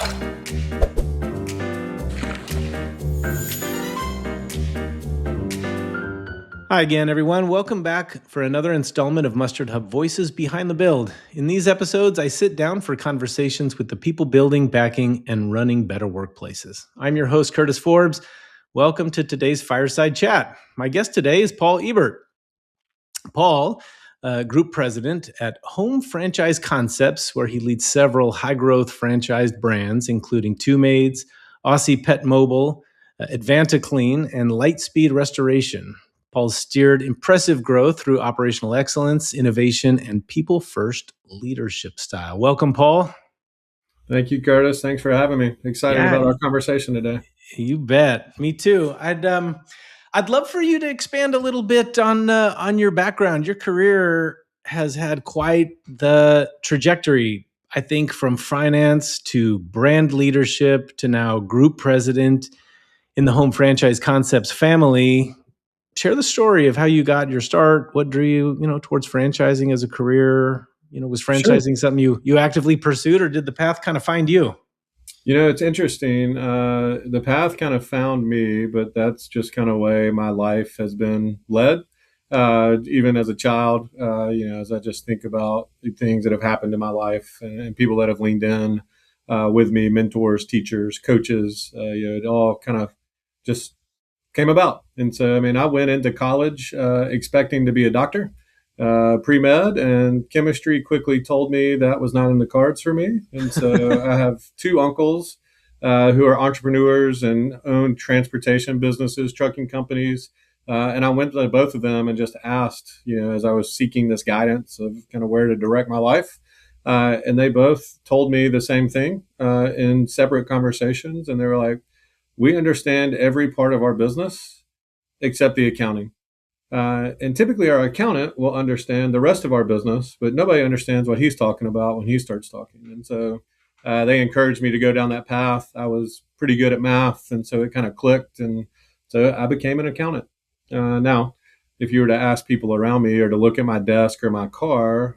Hi again, everyone. Welcome back for another installment of MustardHub Voices Behind the Build. In these episodes, I sit down for conversations with the people building, backing, and running better workplaces. I'm your host, Curtis Forbes. Welcome to today's Fireside Chat. My guest today is Paul Ebert. Paul, Group President at Home Franchise Concepts, where he leads several high-growth franchised brands, including Two Maids, Aussie Pet Mobile, Advanta Clean, and Lightspeed Restoration. Paul steered impressive growth through operational excellence, innovation, and people-first leadership style. Welcome, Paul. Thank you, Curtis. Thanks for having me. Excited about our conversation today. You bet. Me too. I'd love for you to expand a little bit on your background. Your career has had quite the trajectory, I think, from finance to brand leadership to now group president in the Home Franchise Concepts family. Share the story of how you got your start. What drew you, towards franchising as a career? Was franchising something you actively pursued, or did the path kind of find you? It's interesting. The path kind of found me, but that's just kind of the way my life has been led. Even as a child, as I just think about the things that have happened in my life and people that have leaned in with me, mentors, teachers, coaches, it all kind of just came about. And so, I went into college expecting to be a doctor, pre-med, and chemistry quickly told me that was not in the cards for me. And so I have two uncles who are entrepreneurs and own transportation businesses, trucking companies. And I went to both of them and just asked, as I was seeking this guidance of kind of where to direct my life. And they both told me the same thing in separate conversations. And they were like, we understand every part of our business except the accounting. And typically our accountant will understand the rest of our business, but nobody understands what he's talking about when he starts talking. And so they encouraged me to go down that path. I was pretty good at math, and so it kind of clicked. And so I became an accountant. Now, if you were to ask people around me or to look at my desk or my car,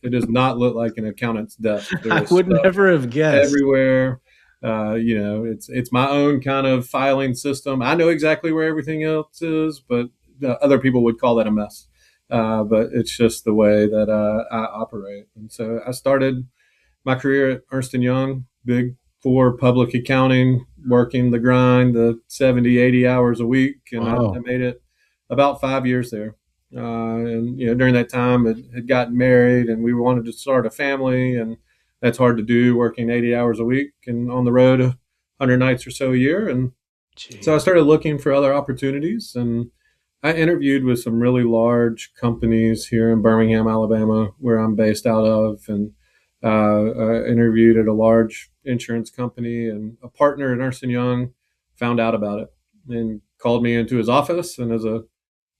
it does not look like an accountant's desk. I would never have guessed. Everywhere. It's my own kind of filing system. I know exactly where everything else is, but other people would call that a mess. But it's just the way that I operate. And so I started my career at Ernst & Young, Big Four public accounting, working the grind, the 70, 80 hours a week. And wow. I made it about 5 years there. And during that time, I had gotten married and we wanted to start a family, and that's hard to do, working 80 hours a week and on the road 100 nights or so a year. And so I started looking for other opportunities, and I interviewed with some really large companies here in Birmingham, Alabama, where I'm based out of. And I interviewed at a large insurance company, and a partner at Ernst & Young found out about it and called me into his office. And as a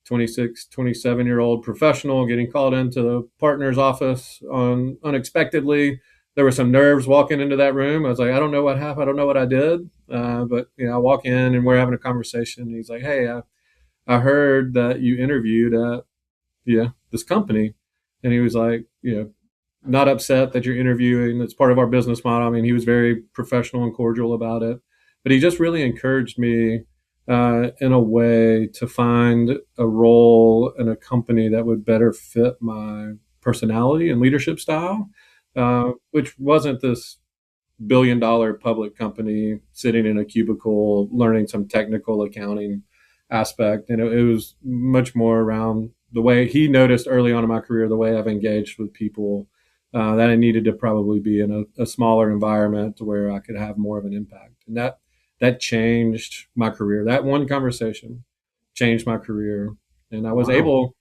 26, 27-year-old professional getting called into the partner's office unexpectedly, there were some nerves walking into that room. I was like, I don't know what happened. I don't know what I did. But I walk in and we're having a conversation. And he's like, hey, I heard that you interviewed at this company. And he was like, not upset that you're interviewing. It's part of our business model. He was very professional and cordial about it. But he just really encouraged me in a way to find a role in a company that would better fit my personality and leadership style. Which wasn't this billion-dollar public company sitting in a cubicle learning some technical accounting aspect. And it was much more around the way he noticed early on in my career, the way I've engaged with people, that I needed to probably be in a smaller environment where I could have more of an impact. And that changed my career. That one conversation changed my career. And I was able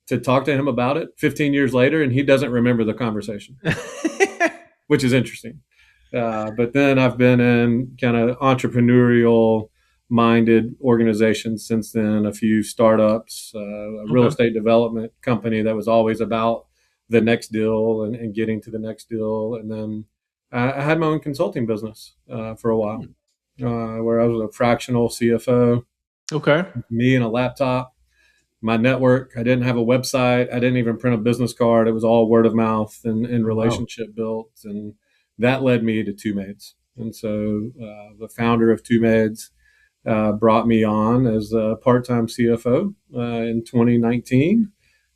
to talk to him about it 15 years later, and he doesn't remember the conversation, which is interesting. But then I've been in kind of entrepreneurial minded organizations since then, a few startups, a real estate development company that was always about the next deal and getting to the next deal. And then I had my own consulting business for a while where I was a fractional CFO. Okay. Me and a laptop. My network, I didn't have a website. I didn't even print a business card. It was all word of mouth and relationship built. And that led me to Two Maids. And so the founder of Two Maids brought me on as a part-time CFO in 2019.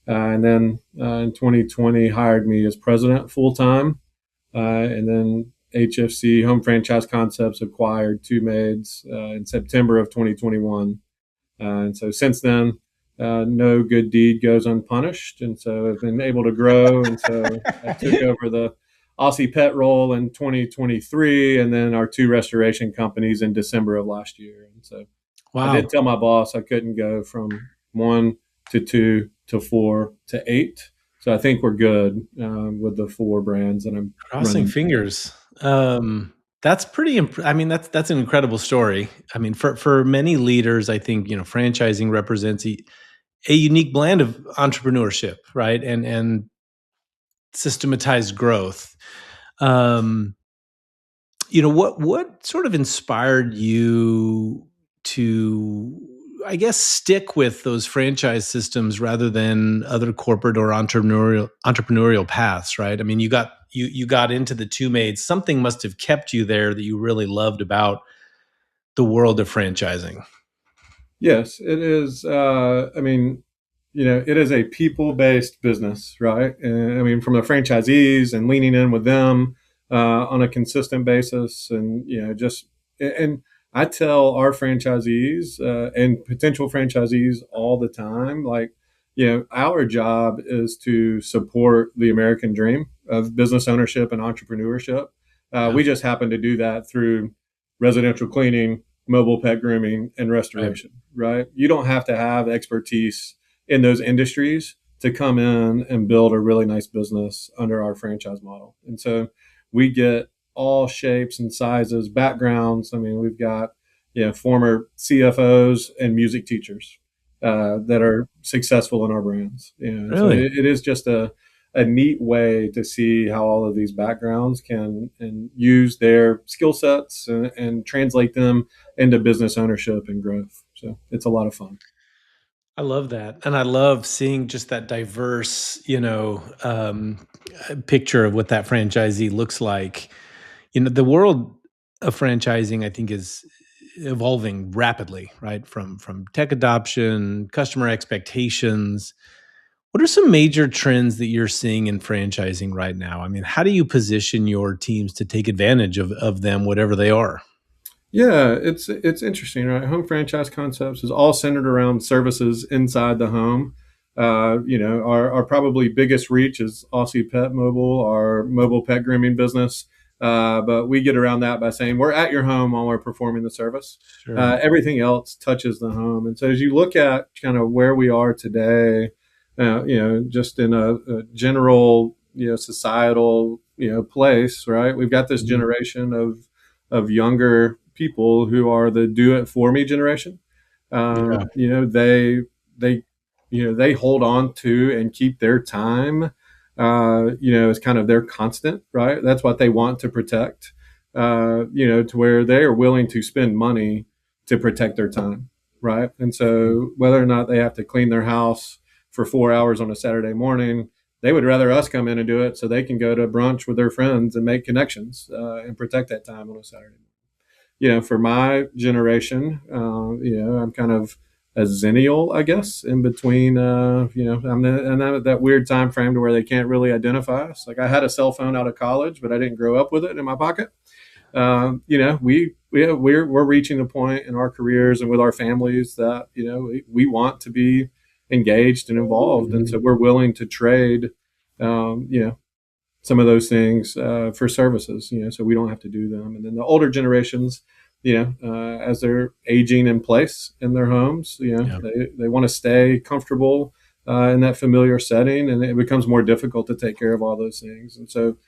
And then in 2020, hired me as president full-time. And then HFC, Home Franchise Concepts, acquired Two Maids in September of 2021. And so since then, no good deed goes unpunished. And so I've been able to grow. And so I took over the Aussie Pet role in 2023, and then our two restoration companies in December of last year. And so I did Wow. tell my boss I couldn't go from one to two to four to eight. So I think we're good with the four brands that I'm Crossing running. fingers. That's pretty I mean, that's an incredible story. I mean, for many leaders, I think, franchising represents a unique blend of entrepreneurship, right? And systematized growth. Um, what sort of inspired you to, I guess, stick with those franchise systems rather than other corporate or entrepreneurial paths, right? I mean, you got into the Two Maids. Something must have kept you there that you really loved about the world of franchising. Yes, it is. I mean, it is a people-based business, right? And I mean, from the franchisees and leaning in with them on a consistent basis, and just and I tell our franchisees and potential franchisees all the time, like, our job is to support the American dream of business ownership and entrepreneurship. Yeah, We just happen to do that through residential cleaning, mobile pet grooming, and right. restoration, right? You don't have to have expertise in those industries to come in and build a really nice business under our franchise model. And so we get all shapes and sizes, backgrounds. I mean, we've got former CFOs and music teachers that are successful in our brands. So Really? it is just a neat way to see how all of these backgrounds can and use their skill sets and translate them into business ownership and growth. So it's a lot of fun. I love that. And I love seeing just that diverse, picture of what that franchisee looks like. The world of franchising, I think, is evolving rapidly, right? From tech adoption, customer expectations. What are some major trends that you're seeing in franchising right now? I mean, how do you position your teams to take advantage of them, whatever they are? Yeah, it's interesting, right? Home franchise concepts is all centered around services inside the home. Our probably biggest reach is Aussie Pet Mobile, our mobile pet grooming business. But we get around that by saying we're at your home while we're performing the service. Sure. Everything else touches the home. And so as you look at kind of where we are today, just in a general, societal, place, right? We've got this Mhm. generation of younger people who are the do it for me generation. Yeah. They they hold on to and keep their time, as kind of their constant, right? That's what they want to protect, to where they are willing to spend money to protect their time, right? And Mhm. so whether or not they have to clean their house for 4 hours on a Saturday morning, they would rather us come in and do it so they can go to brunch with their friends and make connections and protect that time on a Saturday. For my generation, I'm kind of a zennial, I guess, in between. I'm that weird time frame to where they can't really identify us. Like I had a cell phone out of college, but I didn't grow up with it in my pocket. We're reaching a point in our careers and with our families that we want to be engaged and involved, and so Mhm. we're willing to trade, some of those things for services, so we don't have to do them. And then the older generations, as they're aging in place in their homes, Yeah. they want to stay comfortable in that familiar setting, and it becomes more difficult to take care of all those things. And so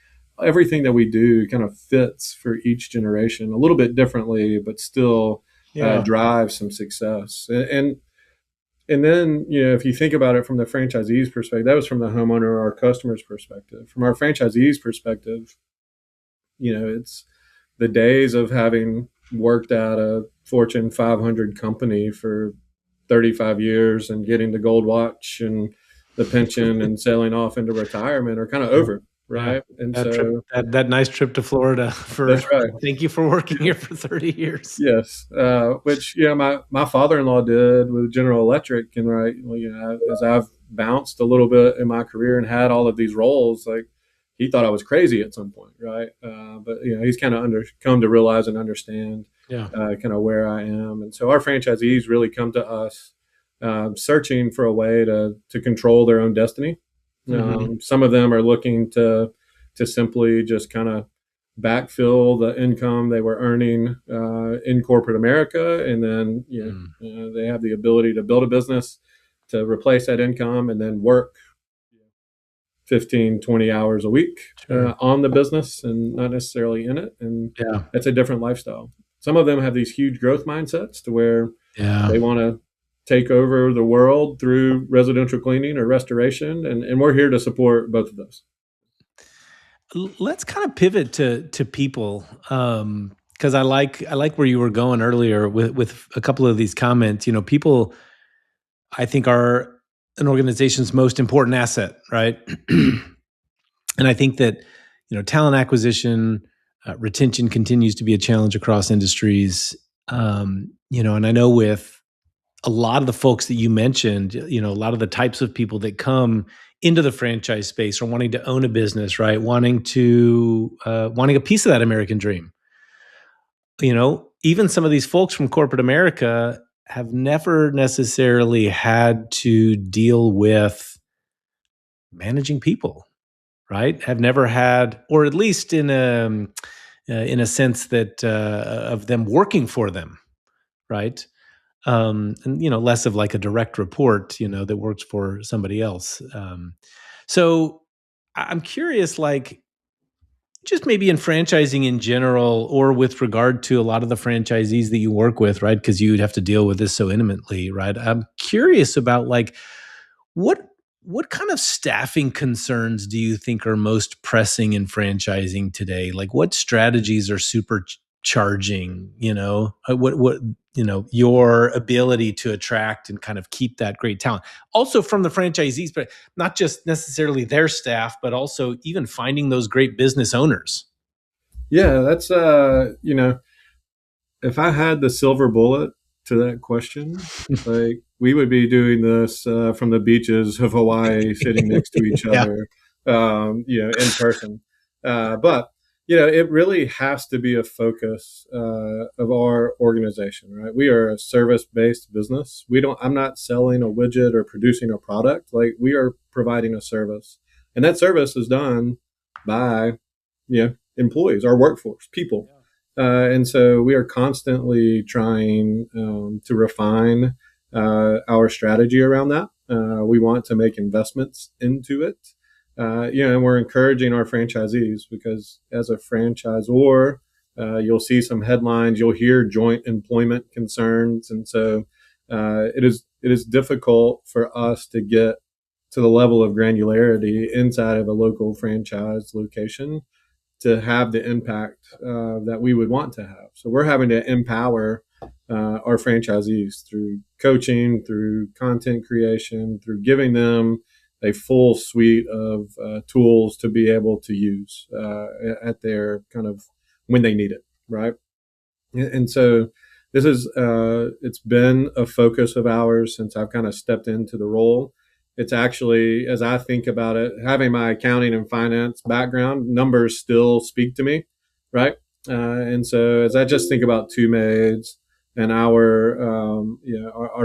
everything that we do kind of fits for each generation a little bit differently, but still Yeah. drives some success. And then, if you think about it from the franchisee's perspective, that was from the homeowner or our customer's perspective. From our franchisee's perspective, it's the days of having worked at a Fortune 500 company for 35 years and getting the gold watch and the pension and sailing off into retirement are kind of Yeah. over. Yeah. right? And That trip, so that nice trip to Florida for that's right. thank you for working here for 30 years. Yes, which my father-in-law did with General Electric, and right, well, as I've bounced a little bit in my career and had all of these roles, like he thought I was crazy at some point, right? But he's kind of come to realize and understand Yeah. kind of where I am, and so our franchisees really come to us searching for a way to control their own destiny. Hmm. Some of them are looking to simply just kind of backfill the income they were earning in corporate America, and then they have the ability to build a business to replace that income and then work 15, 20 hours a week Sure. on the business and not necessarily in it. And Yeah. it's a different lifestyle. Some of them have these huge growth mindsets to where Yeah. they want to take over the world through residential cleaning or restoration. And we're here to support both of those. Let's kind of pivot to people, because I like where you were going earlier with a couple of these comments. People I think are an organization's most important asset, right? And I think that talent acquisition, retention continues to be a challenge across industries. And I know with a lot of the folks that you mentioned, a lot of the types of people that come into the franchise space are wanting to own a business, right? Wanting a piece of that American dream. Even some of these folks from corporate America have never necessarily had to deal with managing people, right? Have never had, or at least in a sense that of them working for them, right? And less of like a direct report, that works for somebody else. So I'm curious, like just maybe in franchising in general, or with regard to a lot of the franchisees that you work with, right? Because you'd have to deal with this so intimately, right? I'm curious about like what what kind of staffing concerns do you think are most pressing in franchising today? Like what strategies are supercharging, what your ability to attract and kind of keep that great talent. Also from the franchisees, but not just necessarily their staff, but also even finding those great business owners. Yeah, that's if I had the silver bullet to that question, like we would be doing this from the beaches of Hawaii, sitting next to each Yeah. other, in person. But it really has to be a focus of our organization, right? We are a service-based business. We don't. I'm not selling a widget or producing a product. Like we are providing a service, and that service is done by employees, our workforce, people. And so we are constantly trying to refine our strategy around that. We want to make investments into it. And we're encouraging our franchisees because as a franchisor, you'll see some headlines, you'll hear joint employment concerns. And so it is difficult for us to get to the level of granularity inside of a local franchise location to have the impact that we would want to have. So we're having to empower our franchisees through coaching, through content creation, through giving them a full suite of tools to be able to use at their kind of when they need it, right? And so this is it's been a focus of ours since I've kind of stepped into the role. It's actually, as I think about it, having my accounting and finance background, numbers still speak to me, right? And so as I just think about Two Maids and our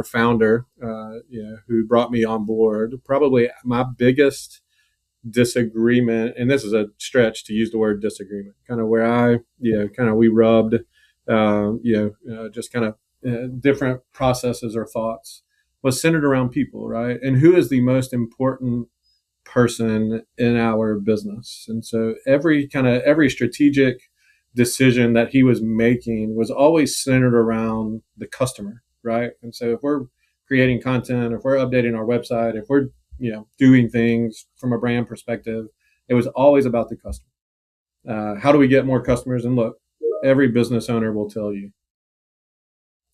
founder, who brought me on board, probably my biggest disagreement, and this is a stretch to use the word disagreement, kind of where we rubbed, just kind of different processes or thoughts, was centered around people, right? And who is the most important person in our business? And so every strategic decision that he was making was always centered around the customer, right? And so if we're creating content, if we're updating our website, if we're doing things from a brand perspective, it was always about the customer. How do we get more customers? And look, every business owner will tell you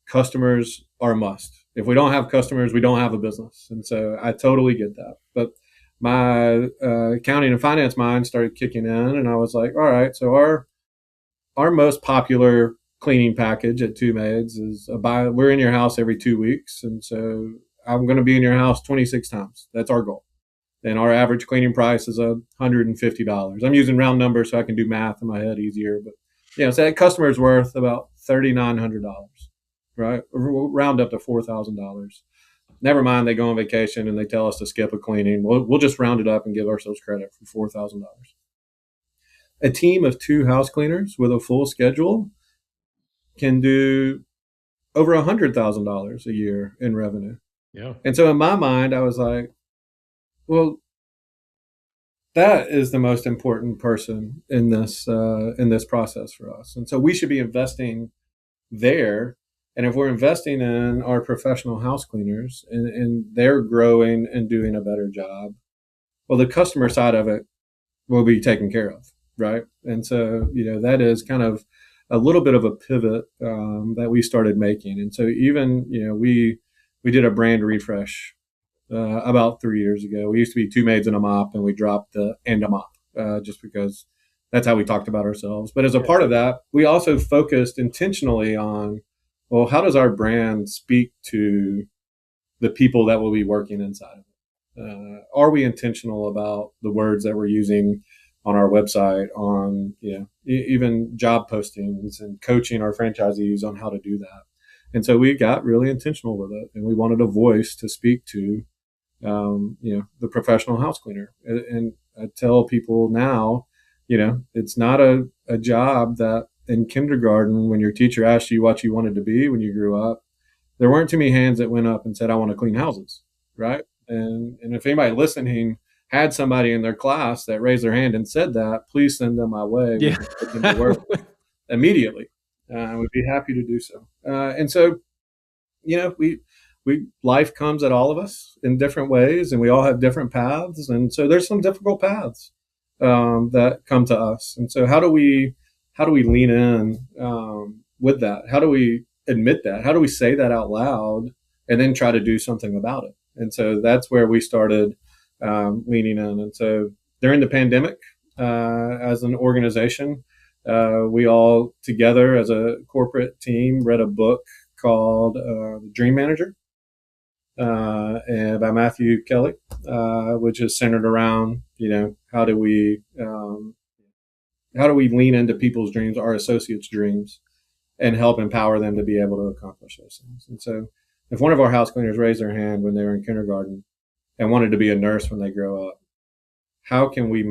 customers are a must. If we don't have customers, we don't have a business. And so I totally get that. But my accounting and finance mind started kicking in, and I was like, all right, so our most popular cleaning package at Two Maids is we're in your house every 2 weeks, and so I'm going to be in your house 26 times. That's our goal. And our average cleaning price is $150. I'm using round numbers so I can do math in my head easier, but so that customer is worth about $3,900, right? Round up to $4,000. Never mind, they go on vacation and they tell us to skip a cleaning. We'll just round it up and give ourselves credit for $4,000. A team of 2 house cleaners with a full schedule can do over $100,000 a year in revenue. Yeah. And so in my mind, I was like, well, that is the most important person in this process for us. And so we should be investing there. And if we're investing in our professional house cleaners and they're growing and doing a better job, well, the customer side of it will be taken care of, right? And so, that is kind of a little bit of a pivot that we started making. And so even, we did a brand refresh about 3 years ago. We used to be Two Maids and a Mop, and we dropped the and a mop just because that's how we talked about ourselves. But as a part of that, we also focused intentionally on, well, how does our brand speak to the people that will be working inside of it? Are we intentional about the words that we're using on our website, on even job postings, and coaching our franchisees on how to do that? And so we got really intentional with it, and we wanted a voice to speak to the professional house cleaner. And I tell people now, it's not a job that in kindergarten, when your teacher asked you what you wanted to be when you grew up, there weren't too many hands that went up and said, I want to clean houses, right? And if anybody listening had somebody in their class that raised their hand and said that, please send them my way. Yeah. We can put them to work immediately. I would be happy to do so. And so, we life comes at all of us in different ways, and we all have different paths. And so there's some difficult paths that come to us. And so how do we lean in with that? How do we admit that? How do we say that out loud and then try to do something about it? And so that's where we started leaning in. And so during the pandemic, as an organization, we all together as a corporate team read a book called Dream Manager by Matthew Kelly, which is centered around, how do we lean into people's dreams, our associates' dreams, and help empower them to be able to accomplish those things. And so if one of our house cleaners raised their hand when they were in kindergarten and wanted to be a nurse when they grow up, how can we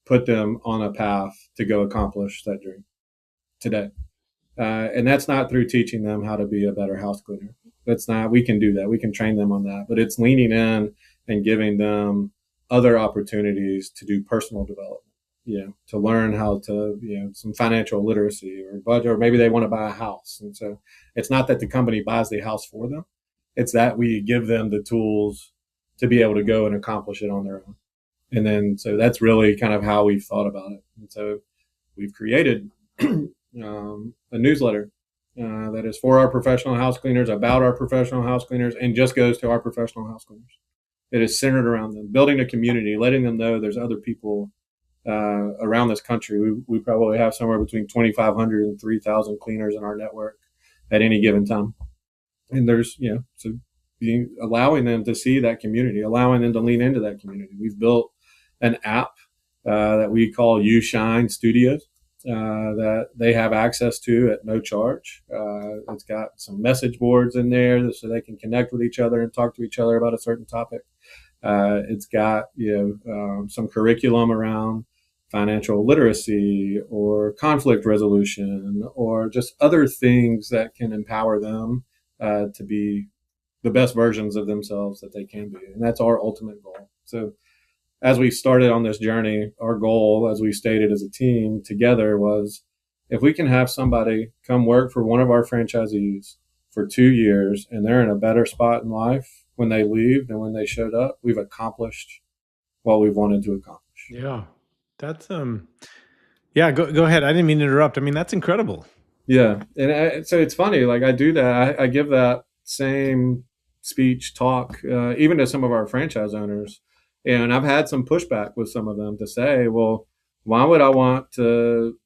put them on a path to go accomplish that dream today? And that's not through teaching them how to be a better house cleaner. We can do that. We can train them on that, but it's leaning in and giving them other opportunities to do personal development, to learn how to, some financial literacy or budget, or maybe they want to buy a house. And so it's not that the company buys the house for them. It's that we give them the tools to be able to go and accomplish it on their own. And then, so that's really kind of how we've thought about it. And so we've created a newsletter that is for our professional house cleaners, about our professional house cleaners, and just goes to our professional house cleaners. It is centered around them, building a community, letting them know there's other people around this country. We probably have somewhere between 2,500 and 3,000 cleaners in our network at any given time. And there's, so allowing them to see that community, allowing them to lean into that community. We've built an app that we call You Shine Studios. That they have access to at no charge. It's got some message boards in there so they can connect with each other and talk to each other about a certain topic. It's got some curriculum around financial literacy or conflict resolution or just other things that can empower them to be the best versions of themselves that they can be. And that's our ultimate goal. So as we started on this journey, our goal, as we stated as a team together, was if we can have somebody come work for one of our franchisees for 2 years and they're in a better spot in life when they leave than when they showed up, we've accomplished what we've wanted to accomplish. Yeah. That's, yeah, go ahead. I didn't mean to interrupt. I mean, that's incredible. Yeah. And so it's funny, like I do that. I give that same speech talk, even to some of our franchise owners. And I've had some pushback with some of them to say, well, why would I want to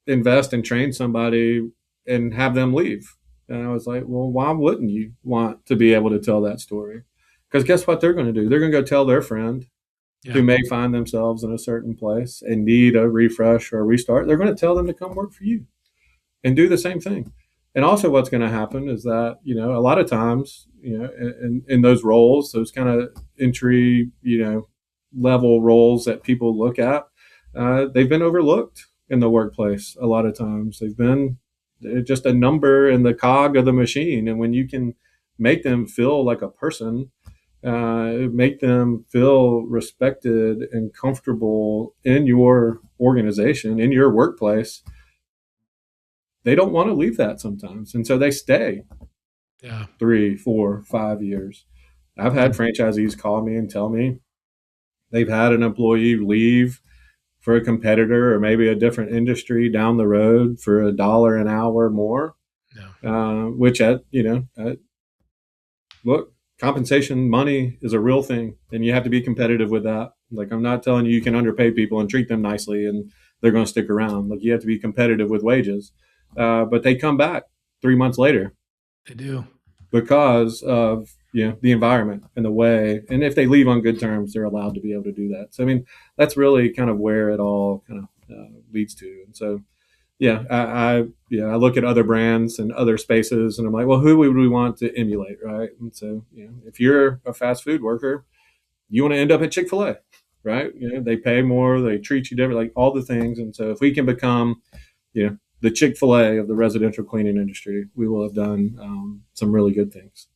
invest and train somebody and have them leave? And I was like, well, why wouldn't you want to be able to tell that story? Because guess what they're going to do? They're going to go tell their friend who Yeah. may find themselves in a certain place and need a refresh or a restart. They're going to tell them to come work for you and do the same thing. And also, what's going to happen is that, a lot of times, in those roles, those kind of entry, level roles that people look at, they've been overlooked in the workplace. A lot of times, they've been just a number in the cog of the machine. And when you can make them feel like a person, make them feel respected and comfortable in your organization, in your workplace, they don't want to leave that sometimes. And so they stay Yeah. 3, 4, 5 years. I've had franchisees call me and tell me they've had an employee leave for a competitor or maybe a different industry down the road for $1 an hour more, Yeah. which look, compensation money is a real thing and you have to be competitive with that. Like, I'm not telling you can underpay people and treat them nicely and they're going to stick around. Like, you have to be competitive with wages. But they come back 3 months later They do. because of the environment and the way. And if they leave on good terms, they're allowed to be able to do that. So I mean, that's really kind of where it all kind of leads to. And so I look at other brands and other spaces, and I'm like, well, who would we want to emulate, right? And so if you're a fast food worker, you want to end up at Chick-fil-A, right? They pay more, they treat you different, like all the things. And so if we can become, the Chick-fil-A of the residential cleaning industry, we will have done some really good things.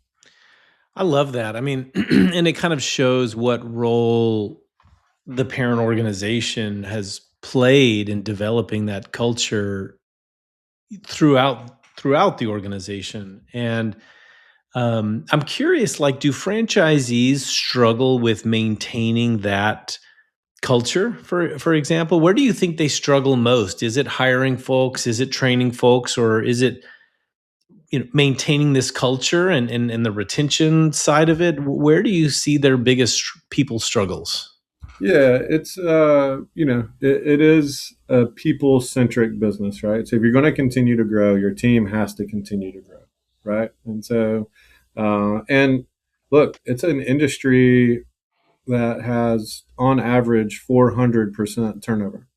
I love that. I mean, and it kind of shows what role the parent organization has played in developing that culture throughout the organization. And I'm curious, like, do franchisees struggle with maintaining that culture? For example, where do you think they struggle most? Is it hiring folks? Is it training folks? Or is it maintaining this culture and the retention side of it? Where do you see their biggest people struggles? Yeah, it's it is a people centric business, right? So if you're going to continue to grow, your team has to continue to grow, right? And so, and look, it's an industry that has on average 400% turnover.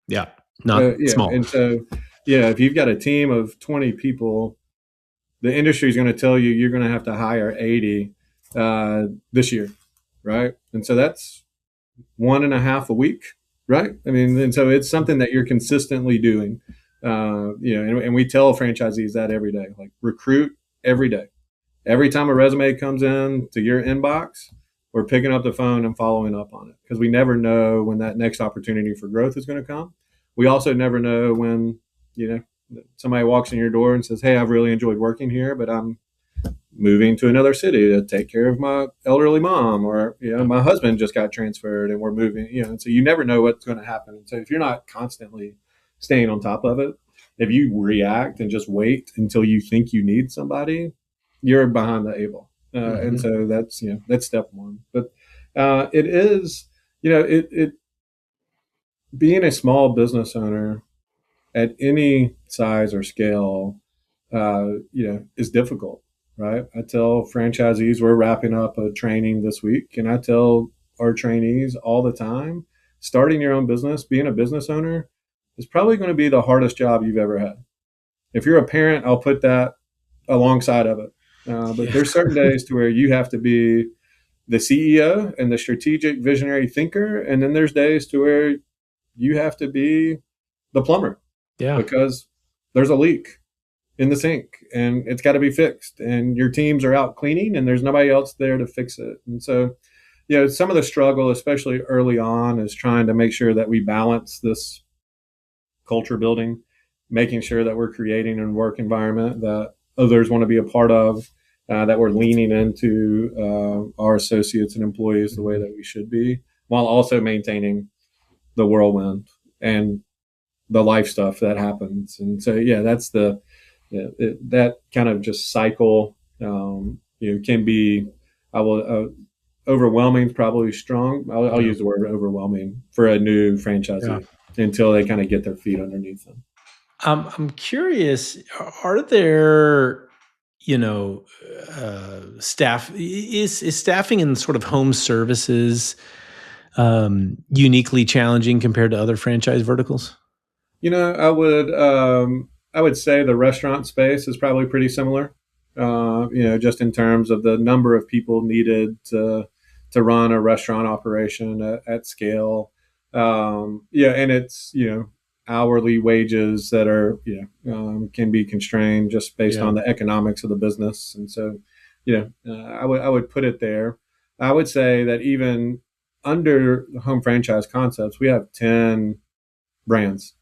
Yeah, not Yeah, small. and so if you've got a team of 20 people, the industry is going to tell you you're going to have to hire 80 this year, right? And so that's 1.5 a week, right? I mean, and so it's something that you're consistently doing. And we tell franchisees that every day, like, recruit every day. Every time a resume comes in to your inbox, we're picking up the phone and following up on it, because we never know when that next opportunity for growth is going to come. We also never know when, somebody walks in your door and says, hey, I've really enjoyed working here, but I'm moving to another city to take care of my elderly mom, or my husband just got transferred and we're moving, and so you never know what's going to happen. And so if you're not constantly staying on top of it, if you react and just wait until you think you need somebody, you're behind the eight ball. And so that's step one. But it is, it being a small business owner at any size or scale, is difficult, right? I tell franchisees, we're wrapping up a training this week, and I tell our trainees all the time, starting your own business, being a business owner, is probably going to be the hardest job you've ever had. If you're a parent, I'll put that alongside of it. But Yeah. there's certain days to where you have to be the CEO and the strategic visionary thinker, and then there's days to where you have to be the plumber Yeah. because there's a leak in the sink and it's got to be fixed, and your teams are out cleaning and there's nobody else there to fix it. And so, some of the struggle, especially early on, is trying to make sure that we balance this culture building, making sure that we're creating a work environment that others want to be a part of, that we're leaning into our associates and employees the way that we should be, while also maintaining the whirlwind and the life stuff that happens. And so, that's that kind of just cycle, can be, I will overwhelming is probably strong. I'll Yeah. use the word overwhelming for a new Yeah. franchisee until they kind of get their feet underneath them. I'm curious, are there, you know, is staffing in sort of home services uniquely challenging compared to other franchise verticals? I would say the restaurant space is probably pretty similar. Just in terms of the number of people needed to run a restaurant operation at scale. Yeah, and it's hourly wages that are can be constrained just based Yeah. on the economics of the business, and so I would put it there. I would say that even under home franchise concepts, we have 10 brands.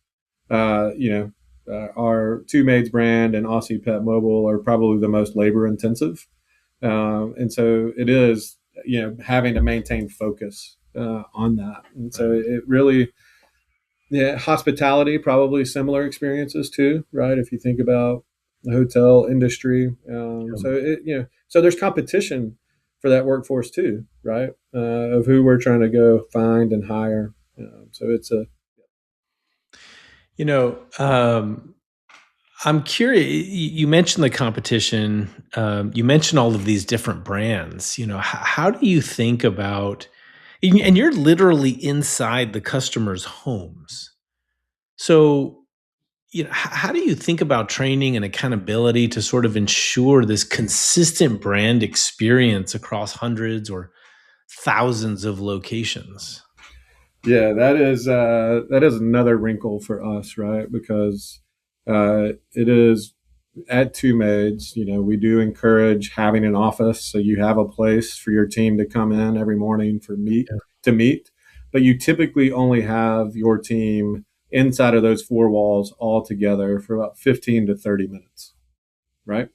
Our Two Maids brand and Aussie Pet Mobile are probably the most labor intensive, and so it is having to maintain focus on that. And so it really, yeah, hospitality probably similar experiences too, right? If you think about the hotel industry, so there's competition for that workforce too, right? Of who we're trying to go find and hire. So it's a You know, I'm curious. You mentioned the competition. You mentioned all of these different brands. How do you think about? And you're literally inside the customers' homes. So, how do you think about training and accountability to sort of ensure this consistent brand experience across hundreds or thousands of locations? Yeah, that is another wrinkle for us, right? Because it is at Two Maids. We do encourage having an office, so you have a place for your team to come in every morning to meet. But you typically only have your team inside of those four walls all together for about 15 to 30 minutes, right?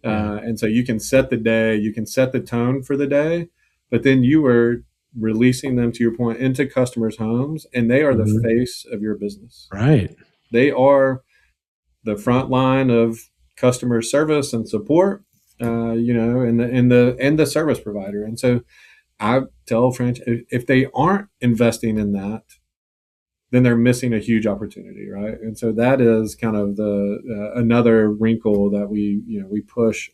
Yeah. And so you can set the day, you can set the tone for the day, but then you are releasing them, to your point, into customers' homes, and they are the Mhm. face of your business. Right. They are the front line of customer service and support, and the service provider. And so I tell franchise, if they aren't investing in that, then they're missing a huge opportunity, right? And so that is kind of the another wrinkle that we push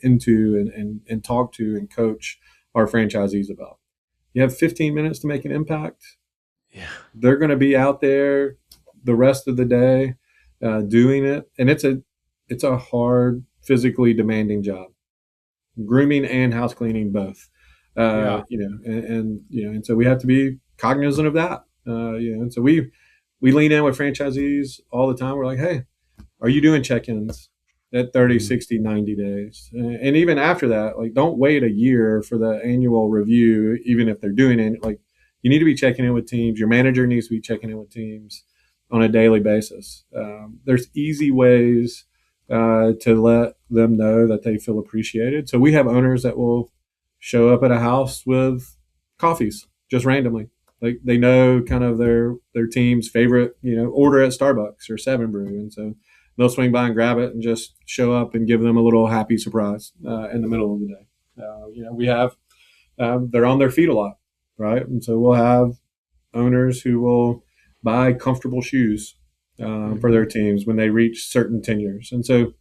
into and talk to and coach our franchisees about. You have 15 minutes to make an impact. Yeah. They're going to be out there the rest of the day doing it, and it's a hard, physically demanding job. Grooming and house cleaning both. Yeah. And so we have to be cognizant of that. And so we lean in with franchisees all the time. We're like, hey, are you doing check-ins at 30, Mhm. 60, 90 days? And even after that, like, don't wait a year for the annual review, even if they're doing it. Like, you need to be checking in with teams. Your manager needs to be checking in with teams on a daily basis. There's easy ways to let them know that they feel appreciated. So we have owners that will show up at a house with coffees just randomly. Like, they know kind of their team's favorite, order at Starbucks or Seven Brew, and so they'll swing by and grab it and just show up and give them a little happy surprise in the middle of the day. We have they're on their feet a lot, right? And so we'll have owners who will buy comfortable shoes for Mhm. their teams when they reach certain tenures, and so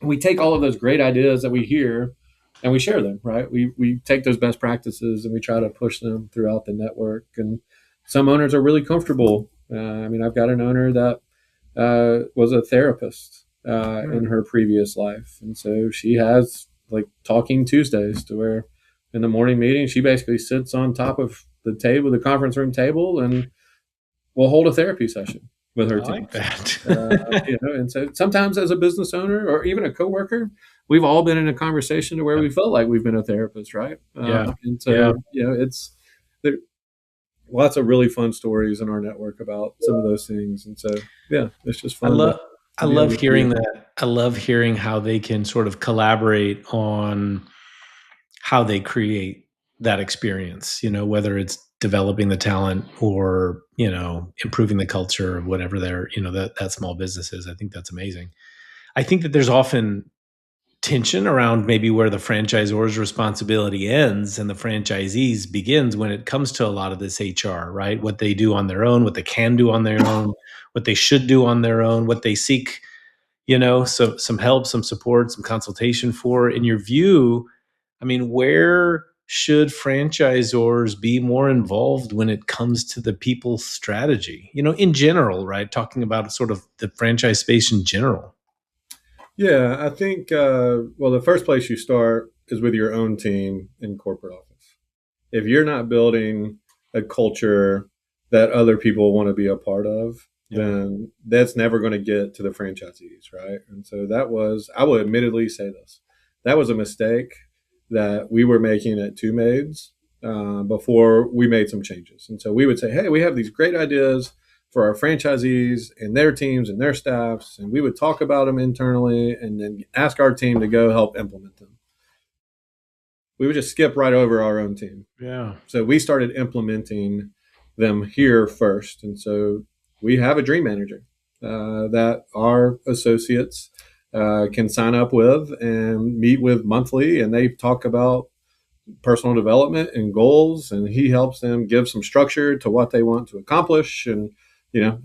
we take all of those great ideas that we hear and we share them, right? We take those best practices and we try to push them throughout the network. And some owners are really comfortable. I've got an owner that was a therapist in her previous life, and so she has like talking Tuesdays, to where in the morning meeting she basically sits on top of the conference room table, and we'll hold a therapy session with her I like teams. that. And so sometimes as a business owner or even a coworker, we've all been in a conversation to where Yeah. we felt like we've been a therapist, right? Yeah. And Yeah. so it's there, lots of really fun stories in our network about some of those things. And so yeah, it's just I fun to love I be love able to see hearing it. that. I love hearing how they can sort of collaborate on how they create that experience, whether it's developing the talent or, improving the culture of whatever that small business is. I think that's amazing. I think that there's often tension around maybe where the franchisor's responsibility ends and the franchisees begins when it comes to a lot of this HR, right? What they do on their own, what they can do on their own, what they should do on their own, what they seek, some help, some support, some consultation for. In your view, I mean, where should franchisors be more involved when it comes to the people strategy? In general, right? Talking about sort of the franchise space in general. Yeah, I think, well, the first place you start is with your own team in corporate office. If you're not building a culture that other people want to be a part of, then that's never going to get to the franchisees, right? And so I will admittedly say this, that was a mistake that we were making at Two Maids before we made some changes. And so we would say, hey, we have these great ideas for our franchisees and their teams and their staffs, and we would talk about them internally and then ask our team to go help implement them. We would just skip right over our own team. Yeah. So we started implementing them here first. And so we have a dream manager that our associates can sign up with and meet with monthly. And they talk about personal development and goals. And he helps them give some structure to what they want to accomplish. And,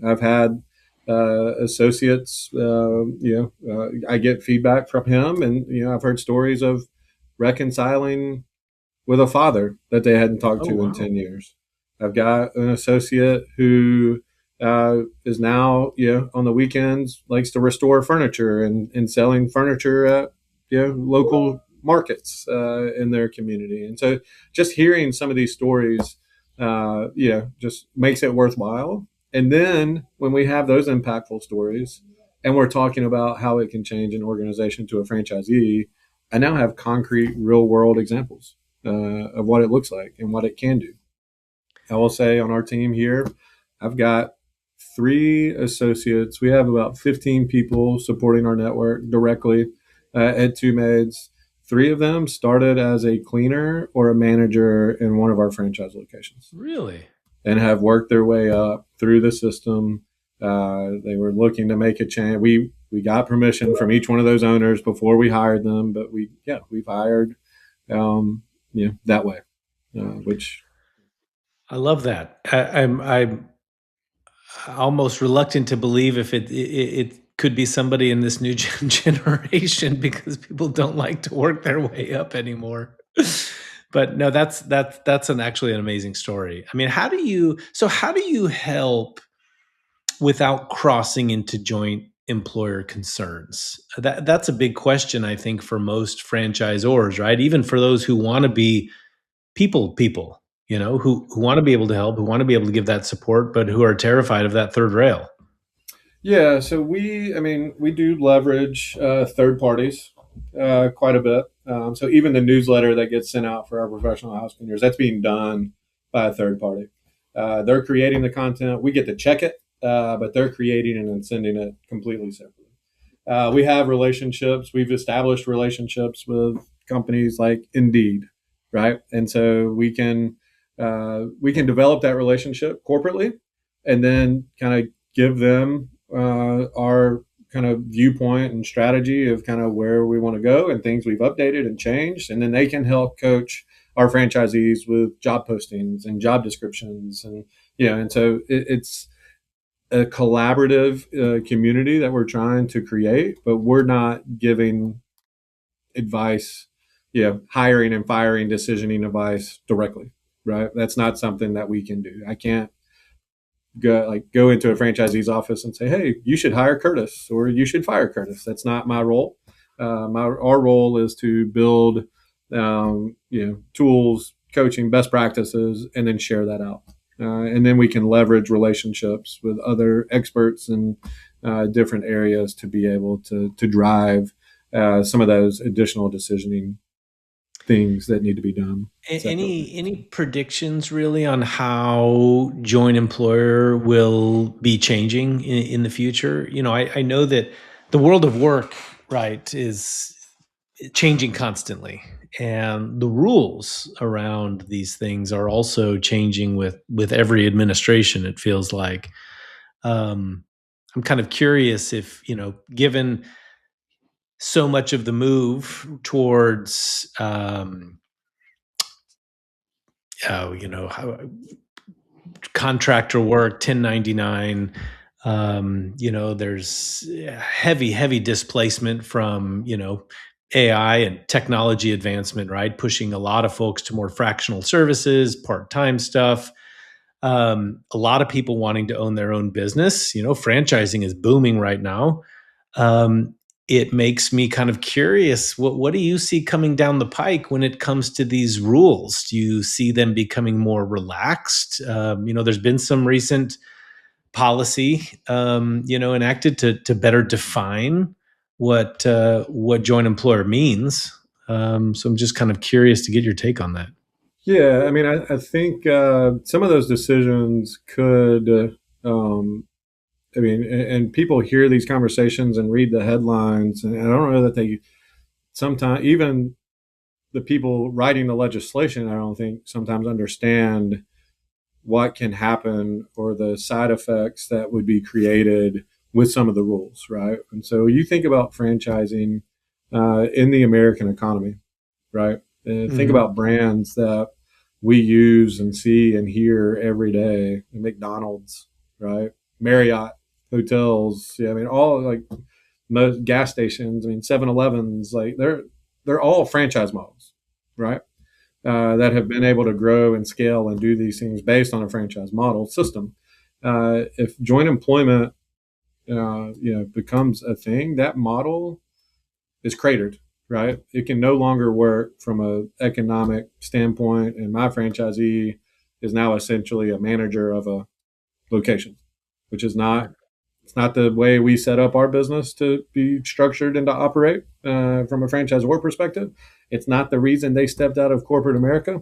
I've had associates, I get feedback from him. And, I've heard stories of reconciling with a father that they hadn't talked to in 10 years. I've got an associate who is now, on the weekends, likes to restore furniture and selling furniture at, local markets in their community. And so just hearing some of these stories, just makes it worthwhile. And then when we have those impactful stories and we're talking about how it can change an organization to a franchisee, I now have concrete real world examples of what it looks like and what it can do. I will say on our team here, I've got 3 associates. We have about 15 people supporting our network directly at Two Maids. 3 of them started as a cleaner or a manager in one of our franchise locations. Really? And have worked their way up through the system. They were looking to make a change. We got permission from each one of those owners before we hired them, but we've hired that way, which I love that. I'm almost reluctant to believe if it could be somebody in this new generation because people don't like to work their way up anymore. But no, that's actually an amazing story. I mean, how do you help without crossing into joint employer concerns? That's a big question, I think, for most franchisors, right? Even for those who want to be people, who want to be able to help, who want to be able to give that support, but who are terrified of that third rail. Yeah, so we do leverage third parties quite a bit. So even the newsletter that gets sent out for our professional house cleaners, that's being done by a third party. They're creating the content. We get to check it, but they're creating it and sending it completely separately. We have relationships. We've established relationships with companies like Indeed, right? And so we can develop that relationship corporately, and then kind of give them our kind of viewpoint and strategy of kind of where we want to go and things we've updated and changed, and then they can help coach our franchisees with job postings and job descriptions, and so it's a collaborative community that we're trying to create, but we're not giving advice, hiring and firing decisioning advice directly, right? That's not something that we can do. I can't go into a franchisee's office and say, hey, you should hire Curtis or you should fire Curtis. That's not my role. Our role is to build tools, coaching, best practices, and then share that out. And then we can leverage relationships with other experts in different areas to be able to drive some of those additional decisioning things that need to be done. Any predictions really on how joint employer will be changing in the future? I know that the world of work, right, is changing constantly, and the rules around these things are also changing with every administration. It feels like. I'm kind of curious if given so much of the move towards contractor work, 1099. There's heavy displacement from, AI and technology advancement, right? Pushing a lot of folks to more fractional services, part-time stuff. A lot of people wanting to own their own business. Franchising is booming right now. Um, it makes me kind of curious. What do you see coming down the pike when it comes to these rules? Do you see them becoming more relaxed? There's been some recent policy, enacted to better define what joint employer means. So I'm just kind of curious to get your take on that. Yeah, I mean, I think some of those decisions could, I mean, and people hear these conversations and read the headlines, and I don't know that they sometimes, even the people writing the legislation, I don't think sometimes understand what can happen or the side effects that would be created with some of the rules, right? And so you think about franchising in the American economy, right? And think Mm-hmm. about brands that we use and see and hear every day. McDonald's, right? Marriott hotels. Yeah, I mean, all like most gas stations. I mean, 7-Elevens. Like they're all franchise models, right? That have been able to grow and scale and do these things based on a franchise model system. If joint employment, becomes a thing, that model is cratered, right? It can no longer work from an economic standpoint, and my franchisee is now essentially a manager of a location, which is not. It's not the way we set up our business to be structured and to operate from a franchisor perspective. It's not the reason they stepped out of corporate America,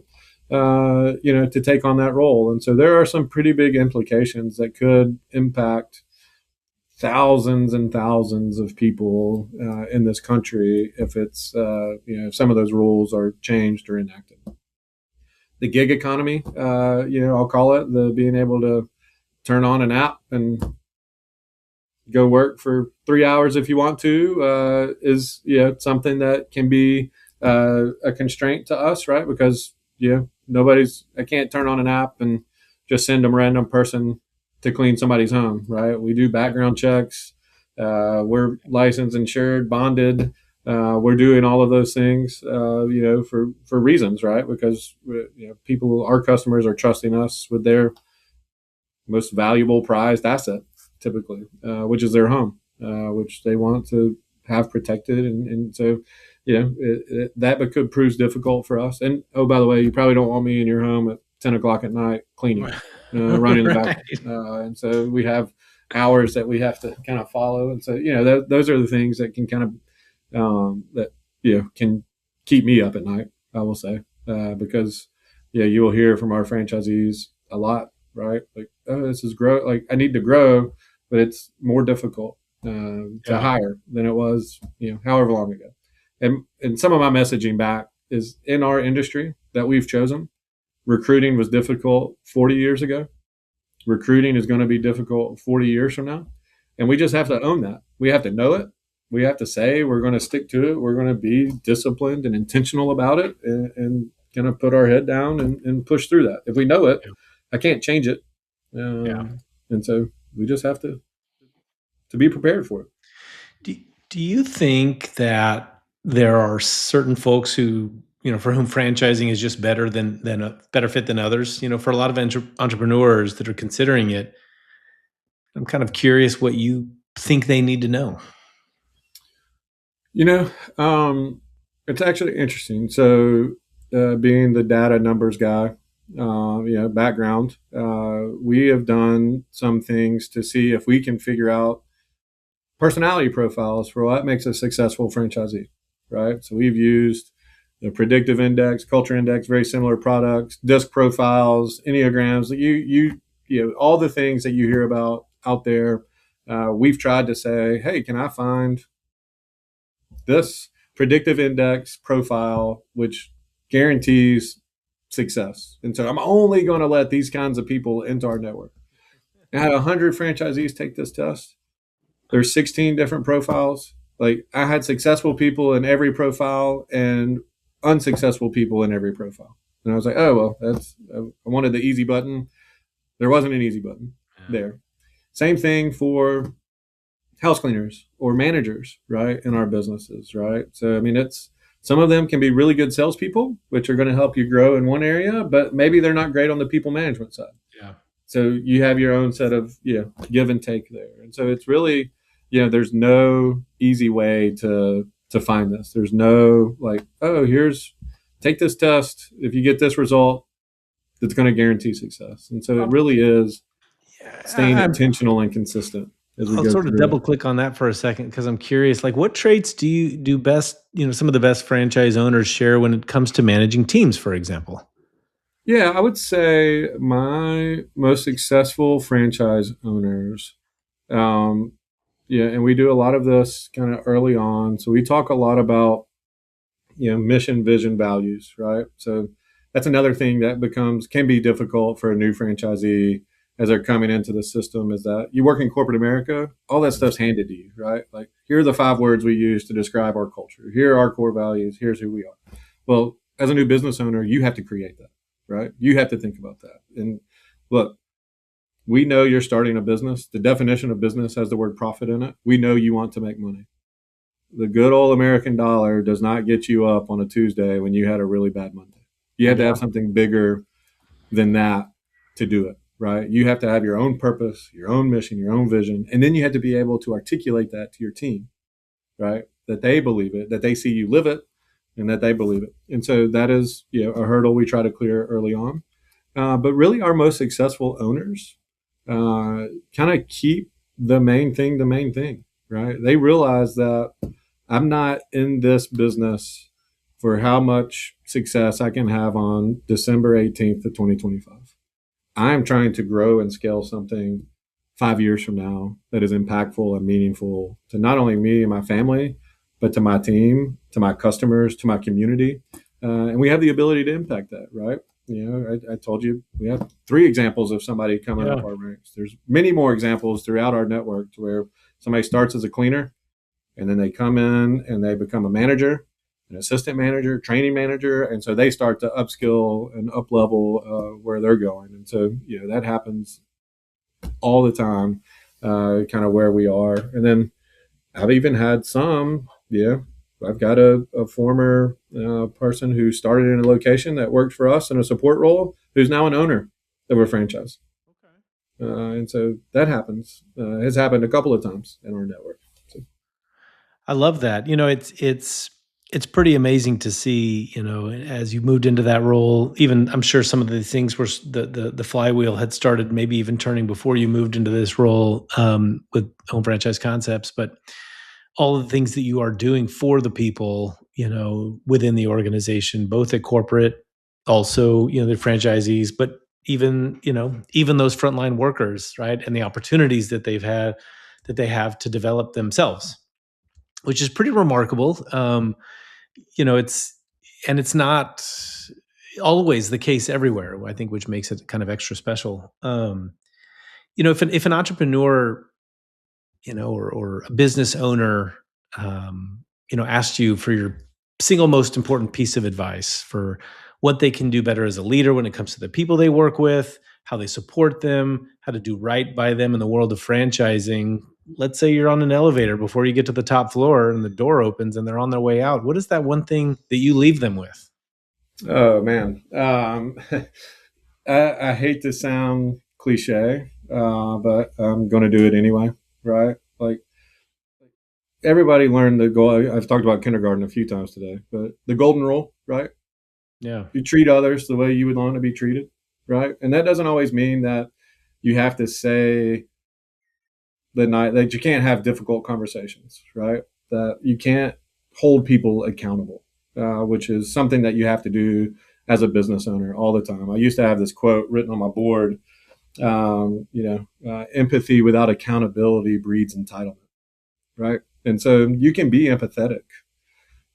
to take on that role. And so there are some pretty big implications that could impact thousands and thousands of people in this country if it's if some of those rules are changed or enacted. The gig economy, I'll call it, the being able to turn on an app and go work for 3 hours if you want to, is something that can be a constraint to us, right? Because I can't turn on an app and just send a random person to clean somebody's home, right? We do background checks. We're licensed, insured, bonded. We're doing all of those things, for reasons, right? Because people, our customers, are trusting us with their most valuable, prized asset, typically, which is their home, which they want to have protected. And so, that could prove difficult for us. And oh, by the way, you probably don't want me in your home at 10 o'clock at night cleaning, running the Right. background. And so we have hours that we have to kind of follow. And so, those are the things that can kind of, that, can keep me up at night, I will say, because, you will hear from our franchisees a lot, right? Like, oh, this is grow. Like, I need to grow, but it's more difficult to Yeah. hire than it was, however long ago. And some of my messaging back is, in our industry that we've chosen, recruiting was difficult 40 years ago. Recruiting is going to be difficult 40 years from now, and we just have to own that. We have to know it. We have to say we're going to stick to it. We're going to be disciplined and intentional about it, and kind of put our head down and push through that. If we know it, Yeah. I can't change it. Yeah. And so we just have to be prepared for it. Do, do you think that there are certain folks who, for whom franchising is just better than a better fit than others? For a lot of entrepreneurs that are considering it, I'm kind of curious what you think they need to know. You know, it's actually interesting. So, being the data numbers guy, background, we have done some things to see if we can figure out personality profiles for what makes a successful franchisee, right? So we've used the predictive index, culture index, very similar products, disc profiles, enneagrams. All the things that you hear about out there. We've tried to say, hey, can I find this predictive index profile which guarantees success? And so I'm only going to let these kinds of people into our network. I had 100 franchisees take this test. There's 16 different profiles. Like I had successful people in every profile and unsuccessful people in every profile. And I was like, oh, well, I wanted the easy button. There wasn't an easy button there. Same thing for house cleaners or managers, right, in our businesses, right? So, I mean, it's some of them can be really good salespeople, which are going to help you grow in one area, but maybe they're not great on the people management side. Yeah. So you have your own set of give and take there, and so it's really there's no easy way to find this. There's no like, oh, here's take this test. If you get this result, it's going to guarantee success. And so it really is staying I, intentional and consistent as we I'll go sort of through it. double click on that for a second because I'm curious. Like, what traits do you do best? Some of the best franchise owners share when it comes to managing teams, for example. Yeah, I would say my most successful franchise owners, um, and we do a lot of this kind of early on. So we talk a lot about, mission, vision, values, right? So that's another thing that can be difficult for a new franchisee as they're coming into the system is that you work in corporate America, all that stuff's handed to you, right? Like, here are the 5 words we use to describe our culture. Here are our core values. Here's who we are. Well, as a new business owner, you have to create that, right? You have to think about that. And look, we know you're starting a business. The definition of business has the word profit in it. We know you want to make money. The good old American dollar does not get you up on a Tuesday when you had a really bad Monday. You have to have something bigger than that to do it, right? You have to have your own purpose, your own mission, your own vision, and then you have to be able to articulate that to your team, right? That they believe it, that they see you live it, and that they believe it. And so that is, a hurdle we try to clear early on. But really, our most successful owners kind of keep the main thing, right? They realize that I'm not in this business for how much success I can have on December 18th of 2025. I'm trying to grow and scale something 5 years from now that is impactful and meaningful to not only me and my family, but to my team, to my customers, to my community. And we have the ability to impact that, right? I told you we have 3 examples of somebody coming up our ranks. There's many more examples throughout our network to where somebody starts as a cleaner and then they come in and they become a manager, an assistant manager, training manager, and so they start to upskill and up level where they're going. And so that happens all the time, kind of where we are. And then I've even had some, I've got a former person who started in a location that worked for us in a support role, who's now an owner of a franchise. And so that happens. Has happened a couple of times in our network. So. I love that. It's pretty amazing to see, as you moved into that role, even I'm sure some of the things were the flywheel had started maybe even turning before you moved into this role with Home Franchise Concepts, but all of the things that you are doing for the people, within the organization, both at corporate, also, the franchisees, but even those frontline workers, right? And the opportunities that they have to develop themselves, which is pretty remarkable. It's not always the case everywhere, I think, which makes it kind of extra special. If an entrepreneur, or a business owner, asked you for your single most important piece of advice for what they can do better as a leader when it comes to the people they work with, how they support them, how to do right by them in the world of franchising. Let's say you're on an elevator before you get to the top floor and the door opens and they're on their way out. What is that one thing that you leave them with? Oh man, I hate to sound cliche, but I'm going to do it anyway, right? Like everybody learned the goal. I've talked about kindergarten a few times today, but the golden rule, right? Yeah. You treat others the way you would want to be treated, right? And that doesn't always mean that you have to say that you can't have difficult conversations, right? That you can't hold people accountable, which is something that you have to do as a business owner all the time. I used to have this quote written on my board, empathy without accountability breeds entitlement, right? And so you can be empathetic.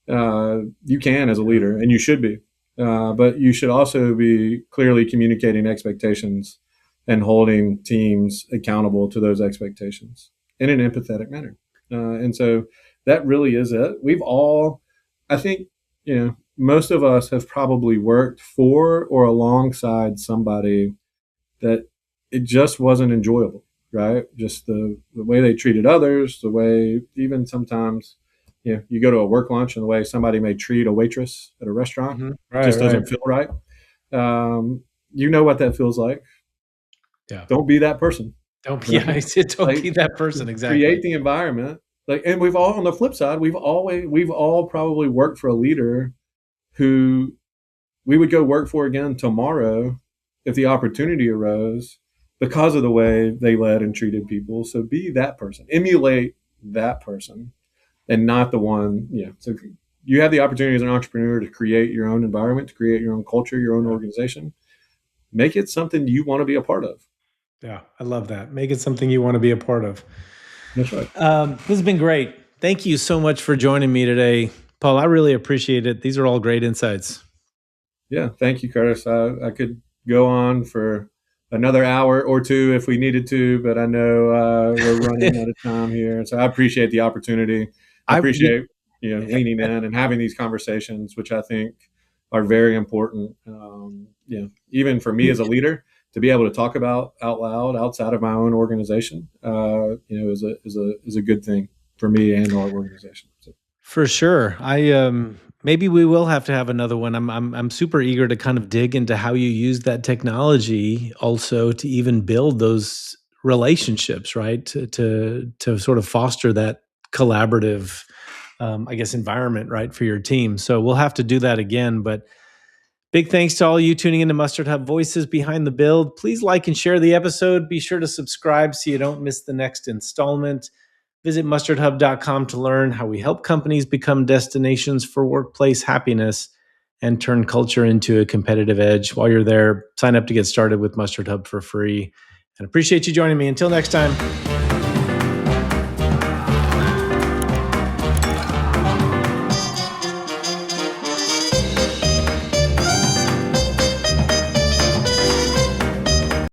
You can as a leader, and you should be. But you should also be clearly communicating expectations and holding teams accountable to those expectations in an empathetic manner. And so that really is it. We've all, I think, most of us have probably worked for or alongside somebody that it just wasn't enjoyable, right? Just the way they treated others, the way even sometimes, you go to a work lunch and the way somebody may treat a waitress at a restaurant Right, just right. doesn't feel right. You know what that feels like. Yeah. Don't be that person. Don't, Right? yeah, I said don't be Like, that person. Exactly. create the environment. Like, and we've all, on the flip side, we've all probably worked for a leader who we would go work for again tomorrow if the opportunity arose because of the way they led and treated people. So be that person, emulate that person, and not the one. So you have the opportunity as an entrepreneur to create your own environment, to create your own culture, your own organization. Make it something you want to be a part of. Yeah, I love that. Make it something you want to be a part of. That's right. This has been great. Thank you so much for joining me today, Paul. I really appreciate it. These are all great insights. Yeah, thank you, Curtis. I could go on for another hour or two if we needed to, but I know we're running out of time here. So I appreciate the opportunity. I I appreciate leaning in and having these conversations, which I think are very important. Even for me as a leader, to be able to talk about out loud outside of my own organization, is a good thing for me and our organization. So. For sure. I maybe we will have to have another one. I'm super eager to kind of dig into how you use that technology also to even build those relationships, right? To sort of foster that collaborative I guess environment, right, for your team. So we'll have to do that again, but big thanks to all you tuning into Mustard Hub Voices Behind the Build. Please like and share the episode. Be sure to subscribe so you don't miss the next installment. Visit mustardhub.com to learn how we help companies become destinations for workplace happiness and turn culture into a competitive edge. While you're there, sign up to get started with Mustard Hub for free. And appreciate you joining me. Until next time.